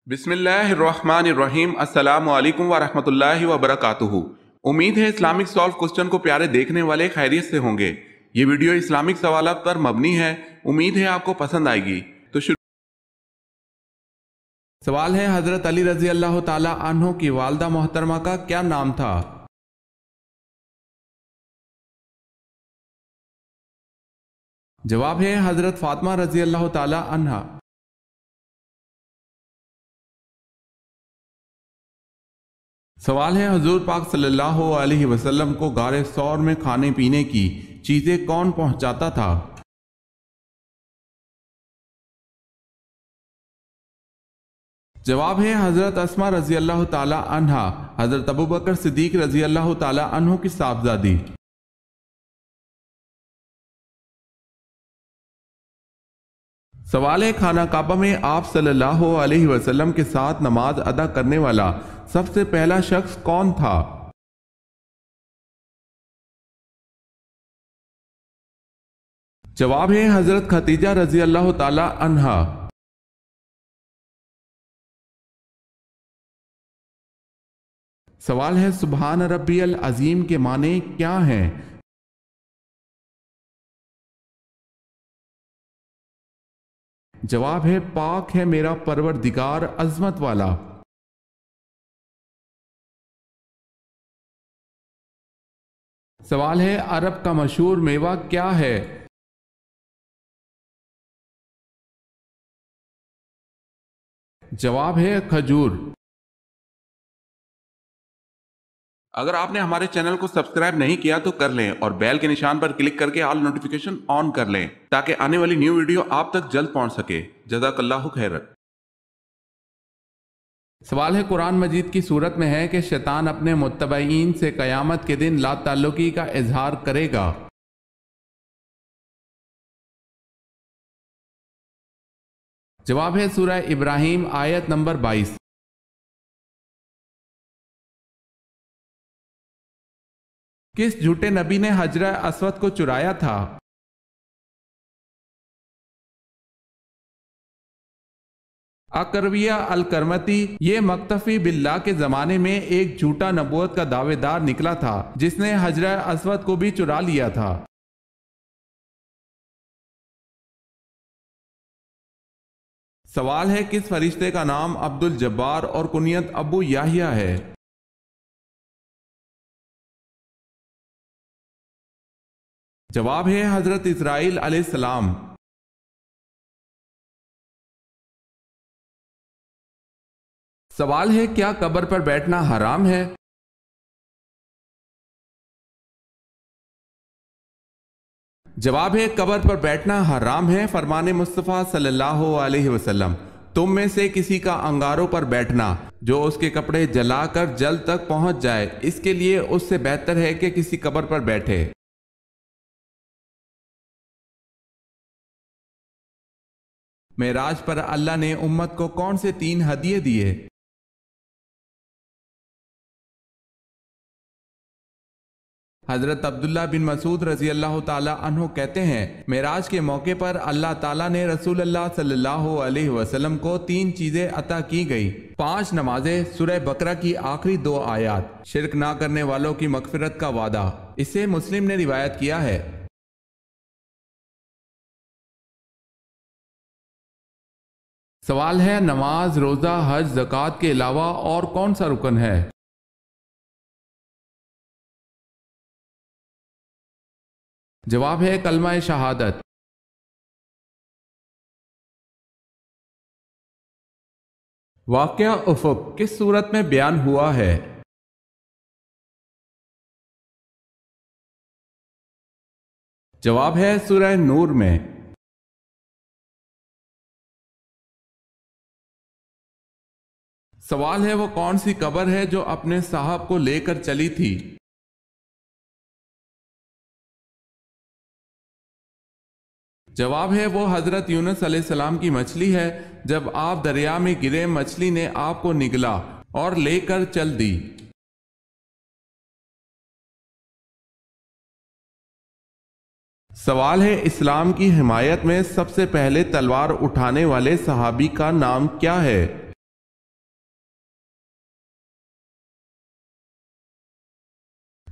بسم اللہ الرحمن الرحیم۔ السلام علیکم ورحمۃ اللہ وبرکاتہ۔ امید ہے اسلامک سالو کوسچن کو پیارے دیکھنے والے خیریت سے ہوں گے۔ یہ ویڈیو اسلامک سوالات پر مبنی ہے، امید ہے آپ کو پسند آئے گی۔ تو سوال ہے، حضرت علی رضی اللہ تعالی عنہ کی والدہ محترمہ کا کیا نام تھا؟ جواب ہے حضرت فاطمہ رضی اللہ تعالی عنہا۔ سوال ہے، حضور پاک صلی اللہ علیہ وسلم کو غار ثور میں کھانے پینے کی چیزیں کون پہنچاتا تھا؟ جواب ہے حضرت اسماء رضی اللہ تعالی عنہا، حضرت ابوبکر صدیق رضی اللہ تعالی عنہ کی صاحبزادی۔ سوال ہے، خانہ کعبہ میں آپ صلی اللہ علیہ وسلم کے ساتھ نماز ادا کرنے والا سب سے پہلا شخص کون تھا؟ جواب ہے حضرت خدیجہ رضی اللہ تعالی عنہا۔ سوال ہے، سبحان ربی العظیم کے معنی کیا ہیں؟ جواب ہے، پاک ہے میرا پروردگار عظمت والا۔ سوال ہے، عرب کا مشہور میوہ کیا ہے؟ جواب ہے کھجور۔ اگر آپ نے ہمارے چینل کو سبسکرائب نہیں کیا تو کر لیں اور بیل کے نشان پر کلک کر کے آل نوٹیفیکیشن آن کر لیں تاکہ آنے والی نیو ویڈیو آپ تک جلد پہنچ سکے۔ جزاک اللہ خیر۔ سوال ہے، قرآن مجید کی صورت میں ہے کہ شیطان اپنے متبعین سے قیامت کے دن لا تعلقی کا اظہار کرے گا۔ جواب ہے سورہ ابراہیم آیت نمبر 22۔ کس جھوٹے نبی نے حجرہ اسود کو چرایا تھا؟ اکرویہ الکرمتی یہ مقتفی باللہ کے زمانے میں ایک جھوٹا نبوت کا دعوے دار نکلا تھا جس نے حجرہ اسود کو بھی چرا لیا تھا۔ سوال ہے، کس فرشتے کا نام عبد الجبار اور کنیت ابو یحییٰ ہے؟ جواب ہے حضرت اسرائیل علیہ السلام۔ سوال ہے، کیا قبر پر بیٹھنا حرام ہے؟ جواب ہے، قبر پر بیٹھنا حرام ہے، فرمان مصطفیٰ صلی اللہ علیہ وسلم۔ تم میں سے کسی کا انگاروں پر بیٹھنا جو اس کے کپڑے جلا کر جل تک پہنچ جائے، اس کے لیے اس سے بہتر ہے کہ کسی قبر پر بیٹھے۔ معراج پر اللہ نے امت کو کون سے 3 ہدیے دیے؟ حضرت عبداللہ بن مسعود رضی اللہ تعالی عنہ کہتے ہیں، معراج کے موقع پر اللہ تعالیٰ نے رسول اللہ صلی اللہ علیہ وسلم کو 3 چیزیں عطا کی گئی: 5 نمازیں، سورہ بقرہ کی آخری 2 آیات، شرک نہ کرنے والوں کی مغفرت کا وعدہ۔ اسے مسلم نے روایت کیا ہے۔ سوال ہے، نماز، روزہ، حج، زکوٰۃ کے علاوہ اور کون سا رکن ہے؟ جواب ہے کلمہ شہادت۔ واقعہ افق کس صورت میں بیان ہوا ہے؟ جواب ہے سورہ نور میں۔ سوال ہے، وہ کون سی قبر ہے جو اپنے صاحب کو لے کر چلی تھی؟ جواب ہے، وہ حضرت یونس علیہ السلام کی مچھلی ہے۔ جب آپ دریا میں گرے، مچھلی نے آپ کو نگلا اور لے کر چل دی۔ سوال ہے، اسلام کی حمایت میں سب سے پہلے تلوار اٹھانے والے صحابی کا نام کیا ہے؟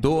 2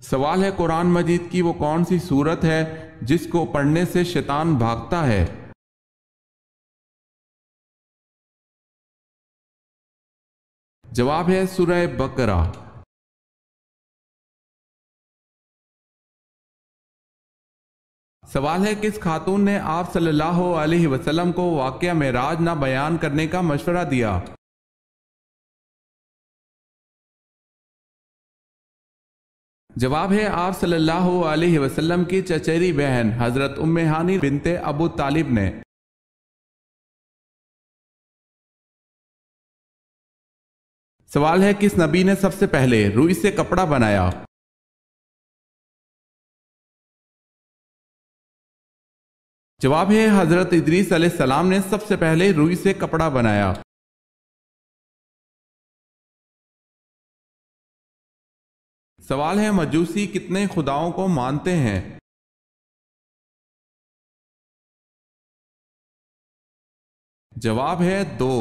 سوال ہے قرآن مجید کی وہ کون سی سورت ہے جس کو پڑھنے سے شیطان بھاگتا ہے؟ جواب ہے سورہ بقرہ۔ سوال ہے کس خاتون نے آپ صلی اللہ علیہ وسلم کو واقعہ معراج نہ بیان کرنے کا مشورہ دیا؟ جواب ہے آپ صلی اللہ علیہ وسلم کی چچیری بہن حضرت ام ہانی بنت ابو طالب نے۔ سوال ہے کس نبی نے سب سے پہلے روئی سے کپڑا بنایا؟ جواب ہے حضرت ادریس علیہ السلام نے سب سے پہلے روئی سے کپڑا بنایا۔ سوال ہے مجوسی کتنے خداؤں کو مانتے ہیں؟ جواب ہے 2۔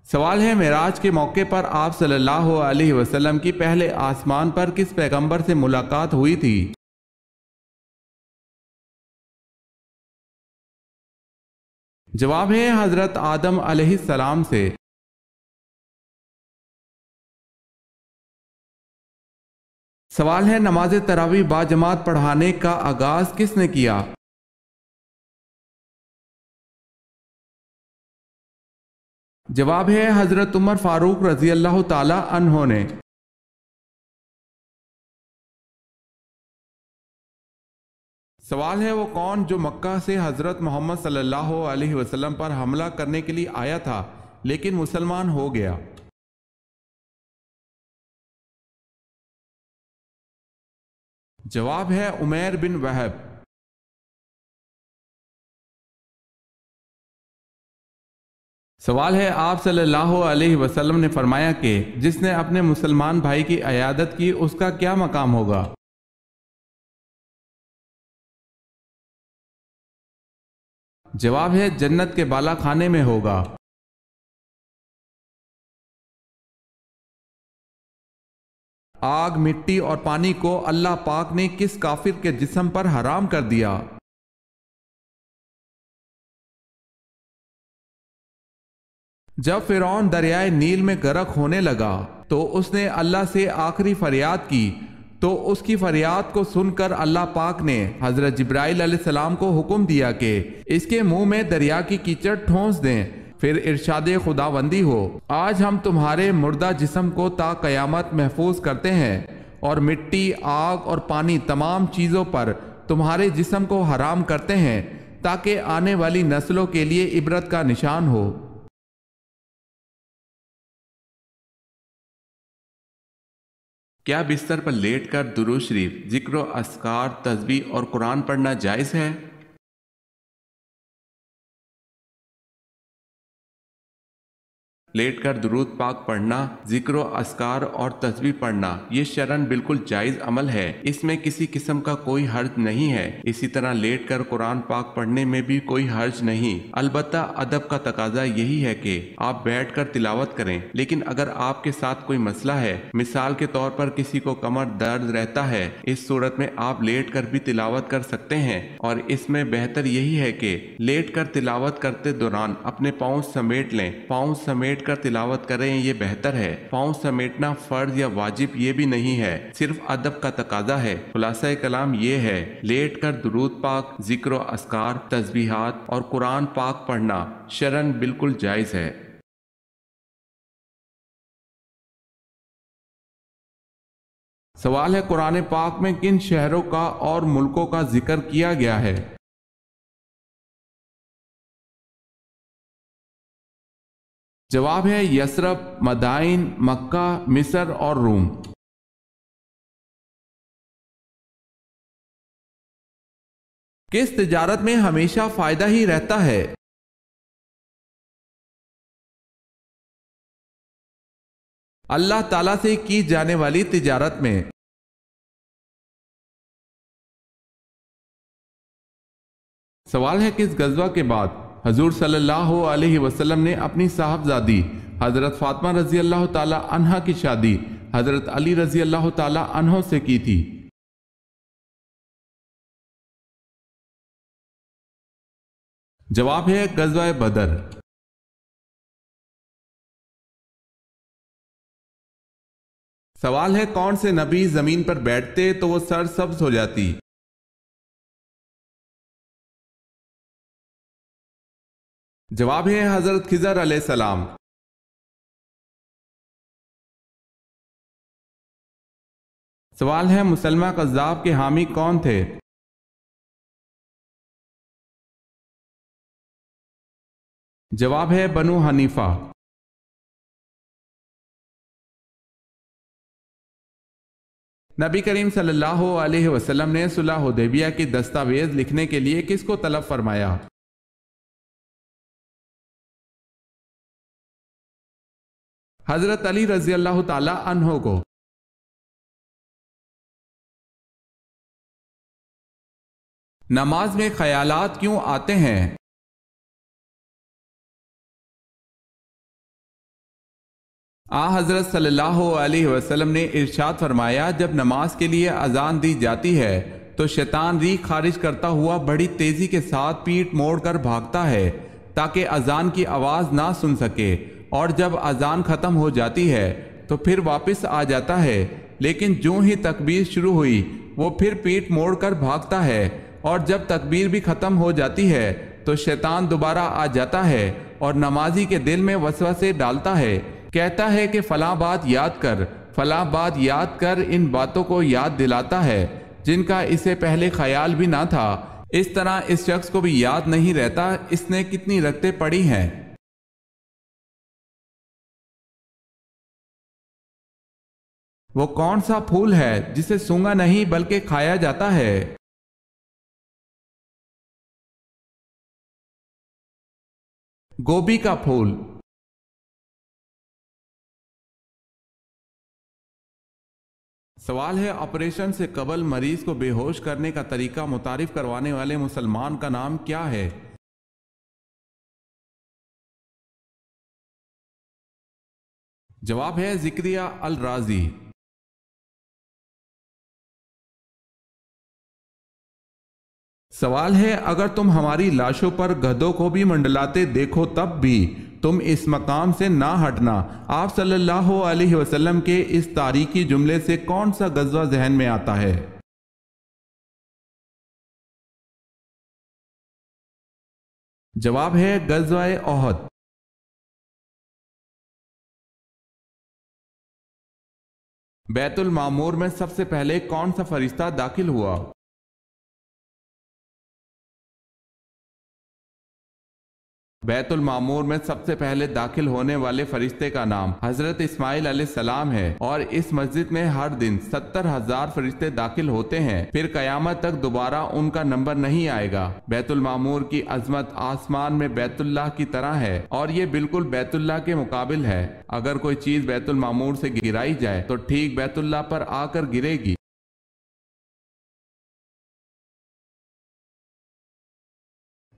سوال ہے معراج کے موقع پر آپ صلی اللہ علیہ وسلم کی پہلے آسمان پر کس پیغمبر سے ملاقات ہوئی تھی؟ جواب ہے حضرت آدم علیہ السلام سے۔ سوال ہے نماز تراویح با جماعت پڑھانے کا آغاز کس نے کیا؟ جواب ہے حضرت عمر فاروق رضی اللہ تعالی عنہ نے۔ سوال ہے وہ کون جو مکہ سے حضرت محمد صلی اللہ علیہ وسلم پر حملہ کرنے کے لیے آیا تھا لیکن مسلمان ہو گیا؟ جواب ہے عمیر بن وہب۔ سوال ہے آپ صلی اللہ علیہ وسلم نے فرمایا کہ جس نے اپنے مسلمان بھائی کی عیادت کی اس کا کیا مقام ہوگا؟ جواب ہے جنت کے بالا خانے میں ہوگا۔ آگ، مٹی اور پانی کو اللہ پاک نے کس کافر کے جسم پر حرام کر دیا؟ جب فرعون دریائے نیل میں غرق ہونے لگا تو اس نے اللہ سے آخری فریاد کی تو اس کی فریاد کو سن کر اللہ پاک نے حضرت جبرائیل علیہ السلام کو حکم دیا کہ اس کے منہ میں دریا کی کیچڑ ٹھونس دیں، پھر ارشاد خداوندی ہو آج ہم تمہارے مردہ جسم کو تا قیامت محفوظ کرتے ہیں اور مٹی، آگ اور پانی تمام چیزوں پر تمہارے جسم کو حرام کرتے ہیں تاکہ آنے والی نسلوں کے لیے عبرت کا نشان ہو۔ کیا بستر پر لیٹ کر درود شریف، ذکر و اذکار، تسبیح اور قرآن پڑھنا جائز ہے؟ لیٹ کر درود پاک پڑھنا، ذکر و اذکار اور تسبیح پڑھنا یہ شرعاً بالکل جائز عمل ہے، اس میں کسی قسم کا کوئی حرج نہیں ہے۔ اسی طرح لیٹ کر قرآن پاک پڑھنے میں بھی کوئی حرج نہیں، البتہ ادب کا تقاضا یہی ہے کہ آپ بیٹھ کر تلاوت کریں، لیکن اگر آپ کے ساتھ کوئی مسئلہ ہے، مثال کے طور پر کسی کو کمر درد رہتا ہے، اس صورت میں آپ لیٹ کر بھی تلاوت کر سکتے ہیں، اور اس میں بہتر یہی ہے کہ لیٹ کر تلاوت کرتے دوران اپنے پاؤں سمیٹ لیں، پاؤں سمیٹ کر تلاوت کریں، یہ بہتر ہے۔ پاؤں سمیٹنا فرض یا واجب یہ بھی نہیں ہے، صرف ادب کا تقاضا ہے۔ خلاصہ کلام یہ ہے، لیٹ کر درود پاک، ذکر و اذکار، تسبیحات اور قرآن پاک پڑھنا شرعاً بالکل جائز ہے۔ سوال ہے قرآن پاک میں کن شہروں کا اور ملکوں کا ذکر کیا گیا ہے؟ جواب ہے یثرب، مدائن، مکہ، مصر اور روم۔ کس تجارت میں ہمیشہ فائدہ ہی رہتا ہے؟ اللہ تعالیٰ سے کی جانے والی تجارت میں۔ سوال ہے کس غزوہ کے بعد حضور صلی اللہ علیہ وسلم نے اپنی صاحبزادی حضرت فاطمہ رضی اللہ تعالی عنہ کی شادی حضرت علی رضی اللہ تعالی عنہ سے کی تھی؟ جواب ہے غزوہ بدر۔ سوال ہے کون سے نبی زمین پر بیٹھتے تو وہ سر سبز ہو جاتی؟ جواب ہے حضرت خضر علیہ السلام۔ سوال ہے مسلمہ کذاب کے حامی کون تھے؟ جواب ہے بنو حنیفہ۔ نبی کریم صلی اللہ علیہ وسلم نے صلح حدیبیہ کی دستاویز لکھنے کے لیے کس کو طلب فرمایا؟ حضرت علی رضی اللہ تعالی عنہ کو۔ نماز میں خیالات کیوں آتے ہیں؟ حضرت صلی اللہ علیہ وسلم نے ارشاد فرمایا جب نماز کے لیے اذان دی جاتی ہے تو شیطان ریح خارج کرتا ہوا بڑی تیزی کے ساتھ پیٹھ موڑ کر بھاگتا ہے تاکہ اذان کی آواز نہ سن سکے، اور جب اذان ختم ہو جاتی ہے تو پھر واپس آ جاتا ہے، لیکن جو ہی تکبیر شروع ہوئی وہ پھر پیٹھ موڑ کر بھاگتا ہے، اور جب تکبیر بھی ختم ہو جاتی ہے تو شیطان دوبارہ آ جاتا ہے اور نمازی کے دل میں وسوسے ڈالتا ہے، کہتا ہے کہ فلاں بات یاد کر، فلاں بات یاد کر، ان باتوں کو یاد دلاتا ہے جن کا اسے پہلے خیال بھی نہ تھا۔ اس طرح اس شخص کو بھی یاد نہیں رہتا اس نے کتنی رکعتیں پڑھی ہیں۔ وہ کون سا پھول ہے جسے سونگا نہیں بلکہ کھایا جاتا ہے؟ گوبھی کا پھول۔ سوال ہے آپریشن سے قبل مریض کو بے ہوش کرنے کا طریقہ متعارف کروانے والے مسلمان کا نام کیا ہے؟ جواب ہے زکریا الرازی۔ سوال ہے اگر تم ہماری لاشوں پر گدھوں کو بھی منڈلاتے دیکھو تب بھی تم اس مقام سے نہ ہٹنا، آپ صلی اللہ علیہ وسلم کے اس تاریخی جملے سے کون سا غزوہ ذہن میں آتا ہے؟ جواب ہے غزوہ احد۔ بیت المعمور میں سب سے پہلے کون سا فرشتہ داخل ہوا؟ بیت المعمور میں سب سے پہلے داخل ہونے والے فرشتے کا نام حضرت اسماعیل علیہ السلام ہے، اور اس مسجد میں ہر دن 70,000 فرشتے داخل ہوتے ہیں، پھر قیامت تک دوبارہ ان کا نمبر نہیں آئے گا۔ بیت المعمور کی عظمت آسمان میں بیت اللہ کی طرح ہے، اور یہ بالکل بیت اللہ کے مقابل ہے۔ اگر کوئی چیز بیت المعمور سے گرائی جائے تو ٹھیک بیت اللہ پر آ کر گرے گی۔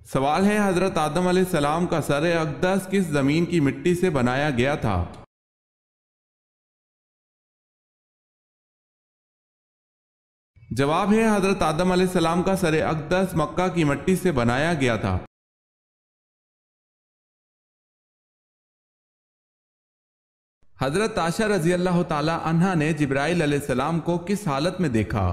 سوال ہے حضرت آدم علیہ السلام کا سر اقدس کس زمین کی مٹی سے بنایا گیا تھا؟ جواب ہے حضرت آدم علیہ السلام کا سر اقدس مکہ کی مٹی سے بنایا گیا تھا۔ حضرت عائشہ رضی اللہ تعالی عنہا نے جبرائیل علیہ السلام کو کس حالت میں دیکھا؟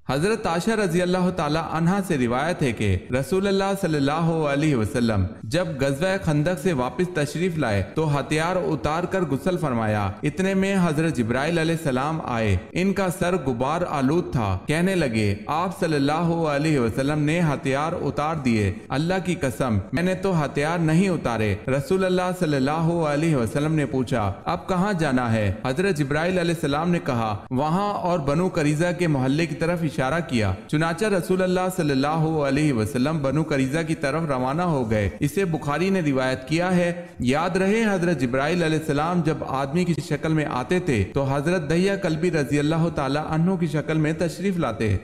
حضرت عائشہ رضی اللہ تعالی عنہا سے روایت ہے کہ رسول اللہ صلی اللہ علیہ وسلم جب غزوہ خندق سے واپس تشریف لائے تو ہتھیار اتار کر غسل فرمایا، اتنے میں حضرت جبرائیل علیہ السلام آئے، ان کا سر غبار آلود تھا، کہنے لگے آپ صلی اللہ علیہ وسلم نے ہتھیار اتار دیے، اللہ کی قسم میں نے تو ہتھیار نہیں اتارے۔ رسول اللہ صلی اللہ علیہ وسلم نے پوچھا اب کہاں جانا ہے؟ حضرت جبرائیل علیہ السلام نے کہا وہاں، اور بنو قریظہ کے محلے کی طرف اشارہ کیا، چنانچہ رسول اللہ صلی اللہ علیہ وسلم بنو قریظہ کی طرف روانہ ہو گئے۔ اسے بخاری نے روایت کیا ہے۔ یاد رہے حضرت جبرائیل علیہ السلام جب آدمی کی شکل میں آتے تھے تو حضرت دحیہ کلبی رضی اللہ تعالی عنہ کی شکل میں تشریف لاتے۔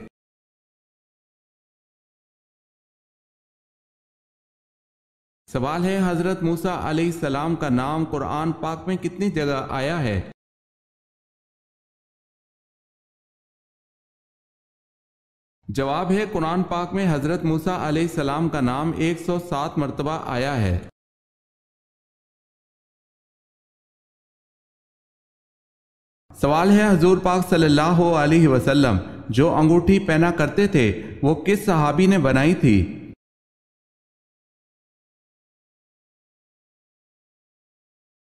سوال ہے حضرت موسیٰ علیہ السلام کا نام قرآن پاک میں کتنی جگہ آیا ہے؟ جواب ہے قرآن پاک میں حضرت موسیٰ علیہ السلام کا نام 107 مرتبہ آیا ہے۔ سوال ہے حضور پاک صلی اللہ علیہ وسلم جو انگوٹھی پہنا کرتے تھے وہ کس صحابی نے بنائی تھی؟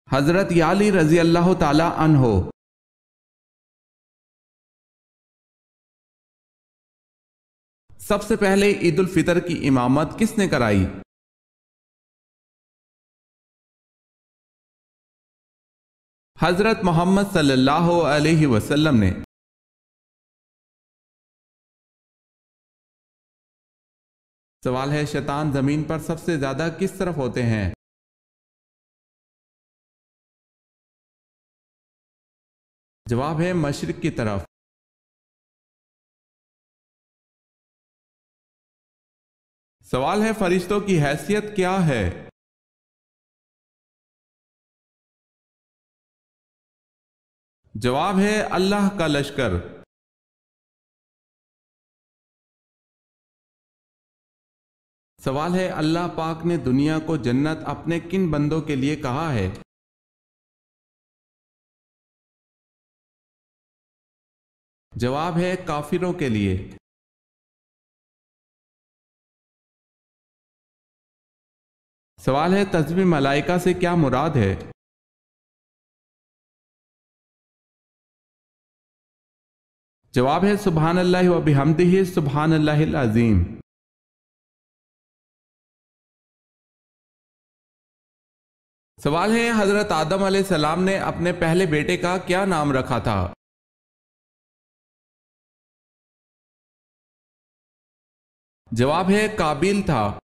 حضرت علی رضی اللہ تعالی عنہ۔ سب سے پہلے عید الفطر کی امامت کس نے کرائی؟ حضرت محمد صلی اللہ علیہ وسلم نے۔ سوال ہے شیطان زمین پر سب سے زیادہ کس طرف ہوتے ہیں؟ جواب ہے مشرق کی طرف۔ سوال ہے فرشتوں کی حیثیت کیا ہے؟ جواب ہے اللہ کا لشکر۔ سوال ہے اللہ پاک نے دنیا کو جنت اپنے کن بندوں کے لیے کہا ہے؟ جواب ہے کافروں کے لیے۔ سوال ہے تسبیح ملائکہ سے کیا مراد ہے؟ جواب ہے سبحان اللہ و بحمدہ سبحان اللہ العظیم۔ سوال ہے حضرت آدم علیہ السلام نے اپنے پہلے بیٹے کا کیا نام رکھا تھا؟ جواب ہے قابیل تھا۔